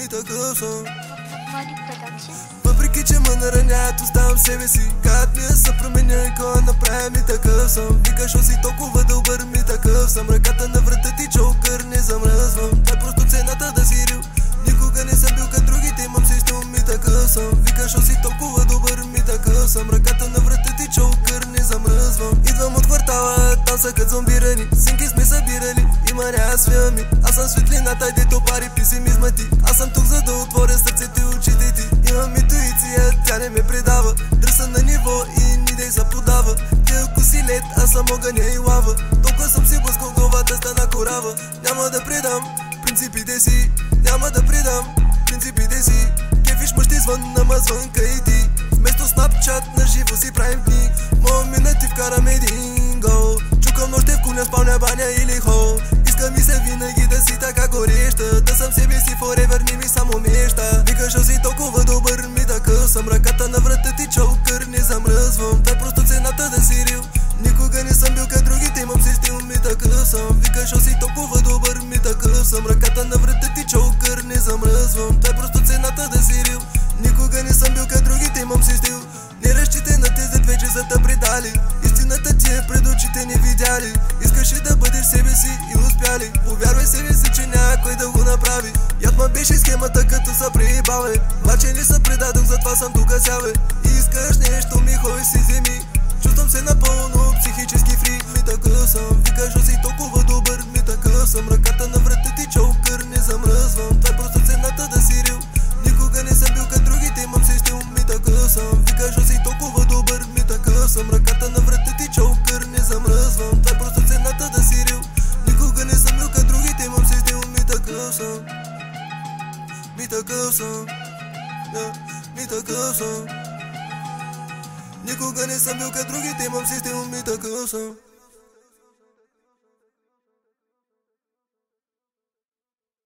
ми такъв съм. Млади Продакшн. Въпреки че ме нараняват, оставам себе си. Казват ми да се променя и кой направя, ми такъв съм. Викаш, що си толкова добър, ми такъв съм. Ръката на врата ти чокър, не замръзвам. Това е просто цената да си рил. Никога не съм бил като другите, имам си стил, ми такъв съм. Викаш, що си толкова добър, ми такъв съм. Ръката на врата ти чокър, не замръзвам. Идвам от квартала, там са като зомбирани. Синки сме събирали, има няма свями. Аз съм светлината, дето пари песимизма ти. Аз съм тук за да отворя сърцето и очите ти. Имам интуиция, тя не ме предава. Дръса на ниво и ни дей се подава. Ти ако си лед, аз съм огъня и лава. Толкова съм си блъскал, главата стана корава. Няма да предам принципите си, няма да предам принципите си. Кефиш мъж ти звън, ама звънка и ти. Вместо Snapchat на живо си правим дни. Моя мина ти вкарам един гол. Чукам нощте в куня, спалня, баня или хол. Искам и се винаги да си така гореща. Да съм себе си forever, не ми само мечта. Викаш, що си толкова добър, ми такъв съм. Ръката на врата ти чокър, не замръзвам. Това е просто цената да си рил. Никога не съм бил като другите, имам си стил, ми такъв съм. Викаш, що си толкова добър, ми такъв съм. Ръката на врата ти чокър, не замръзвам. Това е просто цената да си рил. Никога не съм бил като другите, имам си стил. Не разчитай на тези вече за да предали. Истината ти е пред очите не видяли. Искаш ли да бъдеш себе си и успяли? Повярвай себе си, че някой да го направи. Ядма беше схемата като са преебаве. Мачен ли са предадох, затова съм тук сяве. Искаш нещо, ми хой си вземи. Чувствам се напълно психически фри, ми такъв съм. Викаш, що си толкова добър, ми такъв съм. Ръката на врата ти чокър, не замръзвам. Това е просто цената да си рил. Никога не съм бил като другите, имам си стил, ми такъв съм. Викаш, що си толкова добър, ми такъв съм. Ръката на врата ти чокър, не замръзвам. Това е просто цената да си рил. Никога не съм бил като другите, имам си стил, ми такъв съм. Ми такъв съм. Ми такъв съм. Никога не съм бил като другите, имам си стил, ми такъв съм.